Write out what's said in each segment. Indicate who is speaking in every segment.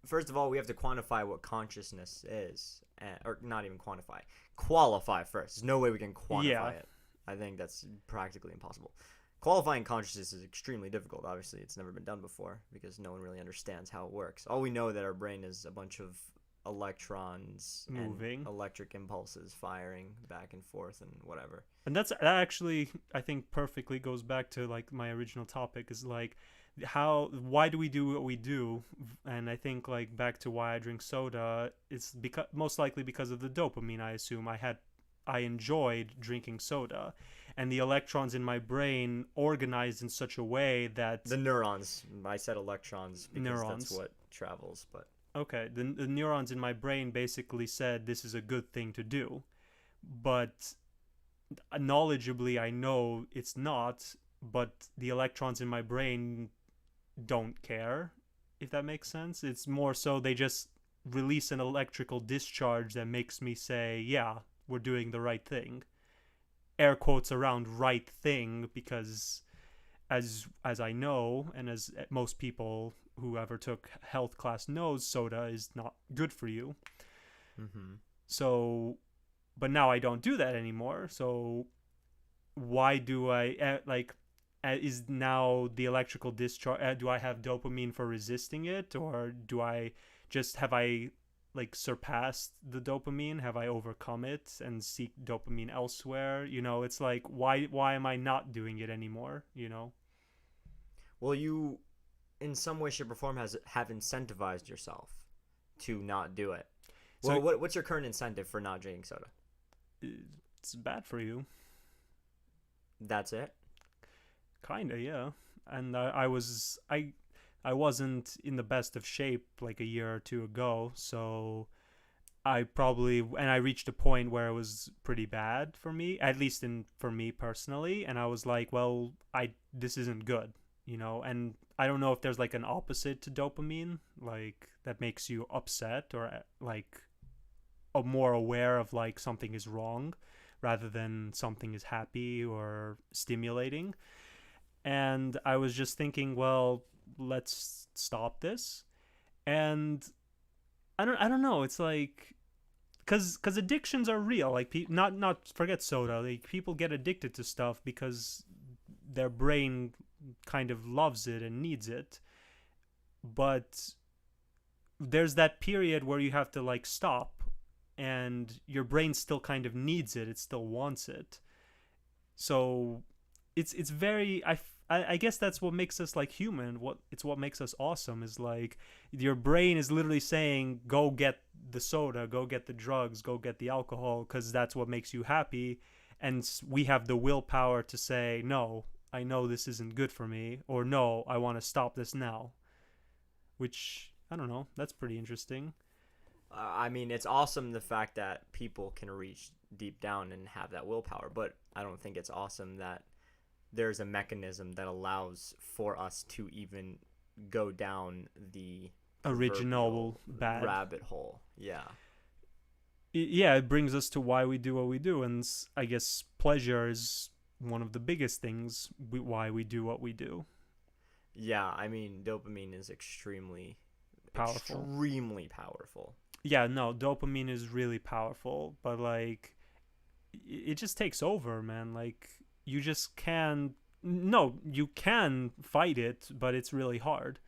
Speaker 1: first of all, we have to quantify what consciousness is, or not even quantify, qualify first. There's no way we can
Speaker 2: Yeah.
Speaker 1: quantify it. I think that's practically impossible. Qualifying consciousness is extremely difficult. Obviously, it's never been done before because no one really understands how it works. All we know that our brain is a bunch of electrons and
Speaker 2: Moving.
Speaker 1: electric impulses firing back and forth and whatever.
Speaker 2: And that actually, I think, perfectly goes back to like my original topic, is like why do we do what we do? And I think like back to why I drink soda, it's because most likely because of the dopamine. I assume I enjoyed drinking soda, and the electrons in my brain organized in such a way that
Speaker 1: The neurons. I said electrons because that's
Speaker 2: neurons.
Speaker 1: what travels, but
Speaker 2: Okay, the neurons in my brain basically said this is a good thing to do, but knowledgeably I know it's not. But the electrons in my brain don't care, if that makes sense. It's more so they just release an electrical discharge that makes me say, yeah, we're doing the right thing. Air quotes around right thing, because as I know, and as most people who ever took health class knows, soda is not good for you.
Speaker 1: mm-hmm.
Speaker 2: So, but now I don't do that anymore. So why do I is now the electrical discharge, do I have dopamine for resisting it, or do I just have I like surpassed the dopamine, have I overcome it and seek dopamine elsewhere? It's like, why am I not doing it anymore?
Speaker 1: Well, you, in some way, shape, or form, have incentivized yourself to not do it.
Speaker 2: So
Speaker 1: Well, what's your current incentive for not drinking soda?
Speaker 2: it's bad for you.
Speaker 1: That's it.
Speaker 2: Kinda, yeah. And I wasn't in the best of shape like a year or two ago, so I reached a point where it was pretty bad for me, at least in for me personally, and I was like, well, I this isn't good. And I don't know if there's like an opposite to dopamine, like that makes you upset, or like more aware of like something is wrong rather than something is happy or stimulating. And I was just thinking, well, let's stop this. And I don't know. It's like, because addictions are real. Like, not forget soda. Like, people get addicted to stuff because their brain kind of loves it and needs it. But there's that period where you have to like stop, and your brain still kind of needs it. It still wants it. So it's very I guess that's what makes us like human. What makes us awesome is like your brain is literally saying, go get the soda, go get the drugs, go get the alcohol, because that's what makes you happy. And we have the willpower to say, no, I know this isn't good for me, or no, I want to stop this now. Which, I don't know, that's pretty interesting.
Speaker 1: I mean, it's awesome the fact that people can reach deep down and have that willpower, but I don't think it's awesome that there's a mechanism that allows for us to even go down the proverbial
Speaker 2: Original bad.
Speaker 1: rabbit hole. Yeah.
Speaker 2: Yeah, it brings us to why we do what we do, and I guess pleasure is one of the biggest things why we do what we do.
Speaker 1: Yeah, I mean, dopamine is extremely,
Speaker 2: Powerful.
Speaker 1: extremely powerful.
Speaker 2: Yeah, no, dopamine is really powerful, but like it just takes over, man. Like you just can't. No, you can fight it, but it's really hard.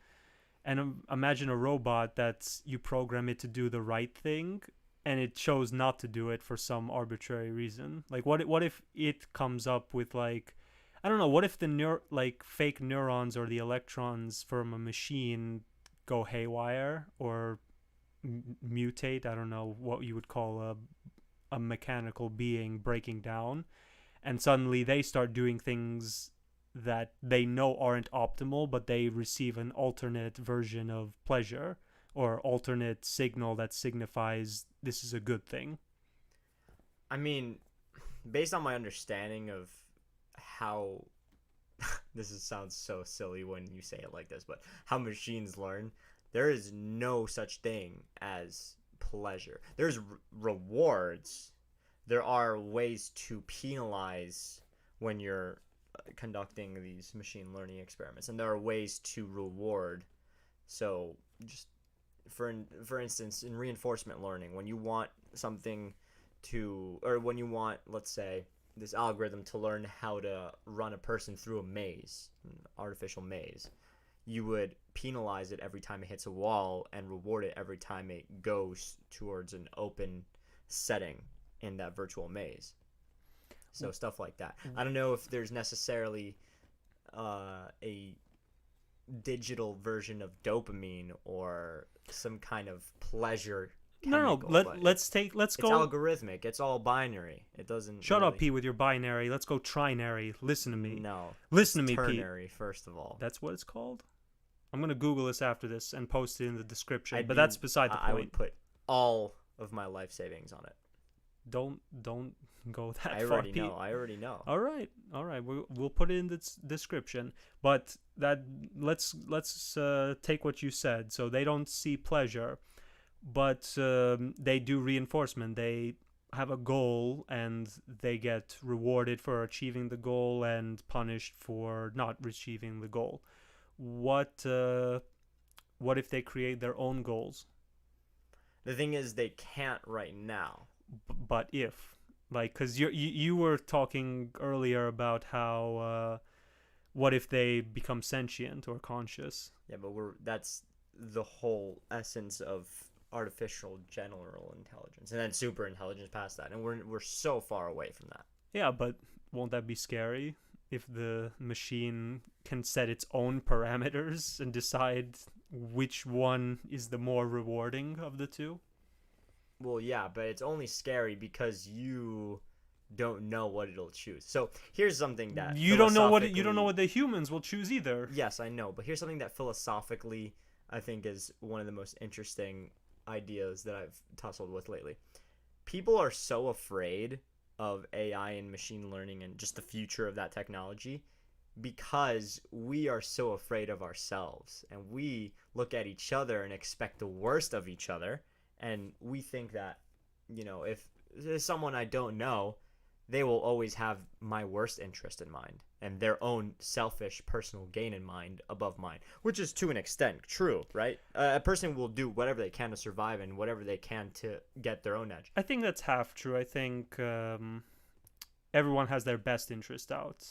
Speaker 2: And imagine a robot that you program it to do the right thing, and it chose not to do it for some arbitrary reason. Like what if it comes up with like, I don't know, what if the like fake neurons or the electrons from a machine go haywire or mutate? I don't know what you would call a mechanical being breaking down, and suddenly they start doing things that they know aren't optimal, but they receive an alternate version of pleasure or alternate signal that signifies this is a good thing.
Speaker 1: I mean, based on my understanding of how sounds so silly when you say it like this, but how machines learn, there is no such thing as pleasure. There's rewards. There are ways to penalize when you're conducting these machine learning experiments, and there are ways to reward. So just for instance, in reinforcement learning, when you want something to, or when you want, let's say, this algorithm to learn how to run a person through a maze, an artificial maze, you would penalize it every time it hits a wall and reward it every time it goes towards an open setting in that virtual maze. So stuff like that. I don't know if there's necessarily a digital version of dopamine or some kind of pleasure chemical.
Speaker 2: Let's
Speaker 1: it's
Speaker 2: go.
Speaker 1: algorithmic. It's all binary. It doesn't
Speaker 2: Shut
Speaker 1: really...
Speaker 2: up, P, with your binary. Let's go trinary. Listen to me.
Speaker 1: No.
Speaker 2: Listen to me, P.
Speaker 1: Ternary, first of all.
Speaker 2: That's what it's called? I'm going to Google this after this and post it in the description. But
Speaker 1: But
Speaker 2: that's beside the point.
Speaker 1: I would put all of my life savings on it.
Speaker 2: Don't go that
Speaker 1: I
Speaker 2: far,
Speaker 1: already
Speaker 2: Pete.
Speaker 1: know. I already know.
Speaker 2: All right. We'll put it in the description. But that let's take what you said. So they don't see pleasure, but they do reinforcement. They have a goal and they get rewarded for achieving the goal and punished for not achieving the goal. What if they create their own goals?
Speaker 1: The thing is, they can't right now.
Speaker 2: But if, like, because you were talking earlier about how what if they become sentient or conscious?
Speaker 1: Yeah, but that's the whole essence of artificial general intelligence, and then super intelligence past that, and we're so far away from that.
Speaker 2: Yeah, but won't that be scary if the machine can set its own parameters and decide which one is the more rewarding of the two?
Speaker 1: Well, yeah, but it's only scary because you don't know what it'll choose. So here's something that
Speaker 2: you don't know what the humans will choose either.
Speaker 1: Yes, I know, but here's something that philosophically I think is one of the most interesting ideas that I've tussled with lately. People are so afraid of AI and machine learning and just the future of that technology because we are so afraid of ourselves, and we look at each other and expect the worst of each other. And we think that, if there's someone I don't know, they will always have my worst interest in mind and their own selfish personal gain in mind above mine, which is to an extent true, right? A person will do whatever they can to survive and whatever they can to get their own edge.
Speaker 2: I think that's half true. I think everyone has their best interest out.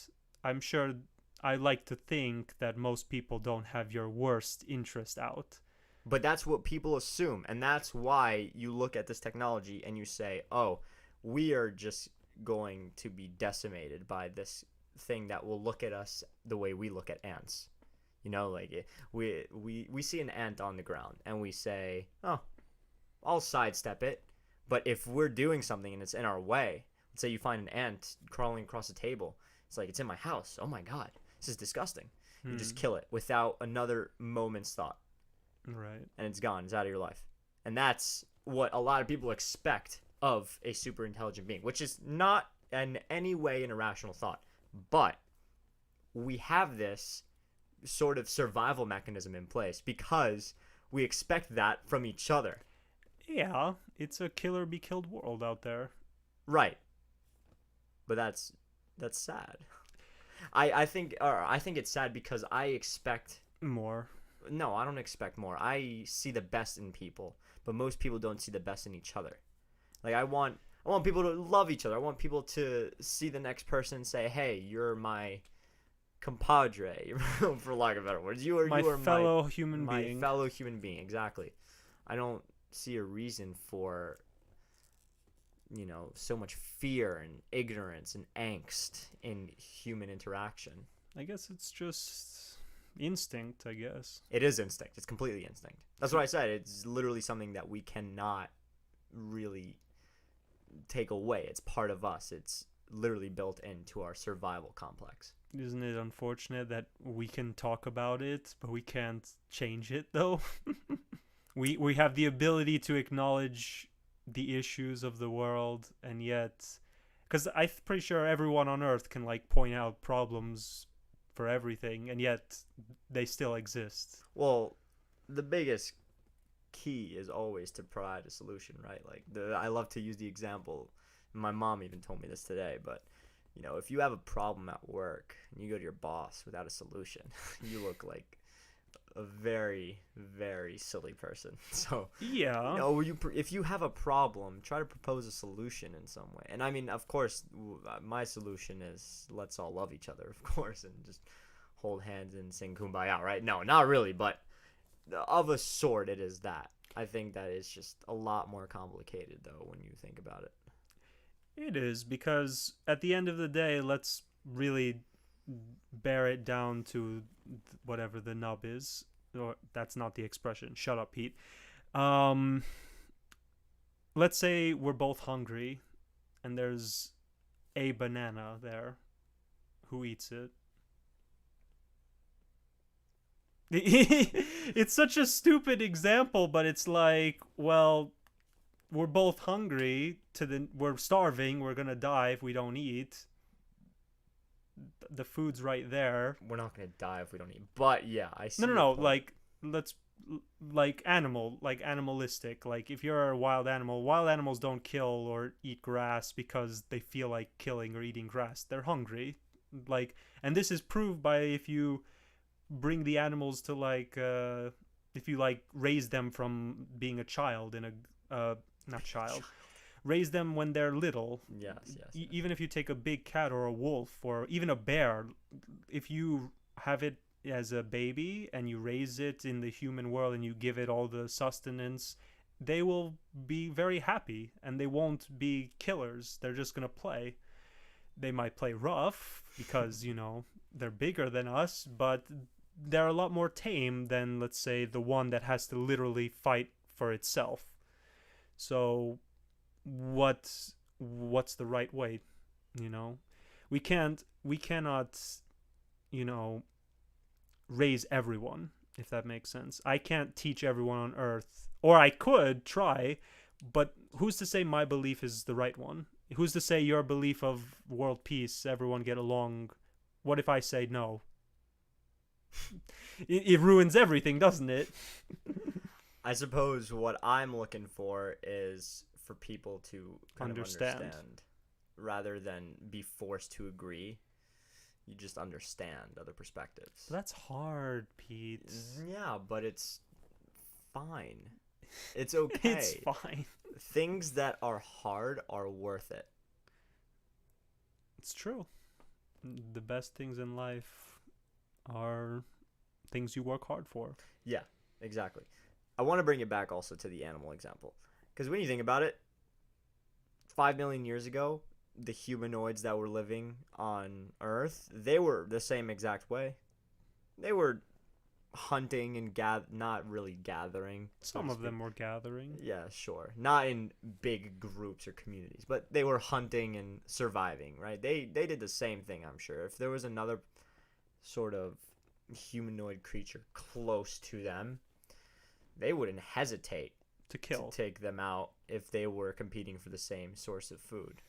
Speaker 2: I'm sure I like to think that most people don't have your worst interest out.
Speaker 1: But that's what people assume, and that's why you look at this technology and you say, oh, we are just going to be decimated by this thing that will look at us the way we look at ants. Like we see an ant on the ground and we say, oh, I'll sidestep it. But if we're doing something and it's in our way, let's say you find an ant crawling across the table, it's like, it's in my house. Oh my God, this is disgusting. You just kill it without another moment's thought.
Speaker 2: Right.
Speaker 1: And it's gone. It's out of your life. And that's what a lot of people expect of a super intelligent being, which is not in any way an irrational thought. But we have this sort of survival mechanism in place because we expect that from each other.
Speaker 2: Yeah, it's a killer be killed world out there.
Speaker 1: Right. But that's sad. I think it's sad because I expect
Speaker 2: more.
Speaker 1: No, I don't expect more. I see the best in people, but most people don't see the best in each other. Like I want people to love each other. I want people to see the next person and say, "Hey, you're my compadre," for lack of better words. You are
Speaker 2: my fellow human
Speaker 1: being. My fellow human being, exactly. I don't see a reason for so much fear and ignorance and angst in human interaction.
Speaker 2: I guess it's just instinct, I guess.
Speaker 1: It is instinct. It's completely instinct. That's what I said. It's literally something that we cannot really take away. It's part of us. It's literally built into our survival complex.
Speaker 2: Isn't it unfortunate that we can talk about it, but we can't change it, though? we have the ability to acknowledge the issues of the world, and yet... Because I'm pretty sure everyone on Earth can, point out problems for everything, and yet they still exist.
Speaker 1: Well, the biggest key is always to provide a solution, right? I love to use the example. My mom even told me this today, but if you have a problem at work and you go to your boss without a solution, you look like a very, very silly person. So,
Speaker 2: Yeah.
Speaker 1: if you have a problem, try to propose a solution in some way. And I mean, of course, my solution is let's all love each other, of course, and just hold hands and sing kumbaya, right? No, not really, but of a sort, it is that. I think that is just a lot more complicated, though, when you think about it.
Speaker 2: It is, because at the end of the day, let's really bear it down to whatever the nub is. Or that's not the expression. Shut up, Pete. Um, let's say we're both hungry, and there's a banana there. Who eats it? It's such a stupid example, but it's like, well, we're both hungry. We're starving. We're gonna die if we don't eat. The food's right there.
Speaker 1: We're not gonna die if we don't eat. But yeah, I see.
Speaker 2: No, no,
Speaker 1: your
Speaker 2: no.
Speaker 1: point.
Speaker 2: Like, let's like animalistic. Like, if you're a wild animal, wild animals don't kill or eat grass because they feel like killing or eating grass. They're hungry. Like, and this is proved by if you bring the animals to if you like raise them from being a child in a not child, raise them when they're little.
Speaker 1: Yes, yes.
Speaker 2: Even if you take a big cat or a wolf or even a bear, if you have it as a baby and you raise it in the human world and you give it all the sustenance, they will be very happy and they won't be killers. They're just gonna play. They might play rough because they're bigger than us, but they're a lot more tame than, let's say, the one that has to literally fight for itself. So what's the right way? We cannot raise everyone, if that makes sense. I can't teach everyone on earth, or I could try, but who's to say my belief is the right one? Who's to say your belief of world peace, everyone get along? What if I say no? It ruins everything, doesn't it?
Speaker 1: I suppose what I'm looking for is for people to kind of understand rather than be forced to agree. You just understand other perspectives.
Speaker 2: That's hard, Pete.
Speaker 1: Yeah, but it's fine. It's okay.
Speaker 2: It's fine.
Speaker 1: Things that are hard are worth it.
Speaker 2: It's true. The best things in life are things you work hard for.
Speaker 1: Yeah, exactly. I want to bring it back also to the animal example. Because when you think about it, 5 million years ago, the humanoids that were living on Earth, they were the same exact way. They were hunting and not really gathering.
Speaker 2: Some of them were gathering.
Speaker 1: Yeah, sure. Not in big groups or communities, but they were hunting and surviving, right? They did the same thing, I'm sure. If there was another sort of humanoid creature close to them, they wouldn't hesitate
Speaker 2: to kill,
Speaker 1: to take them out if they were competing for the same source of food.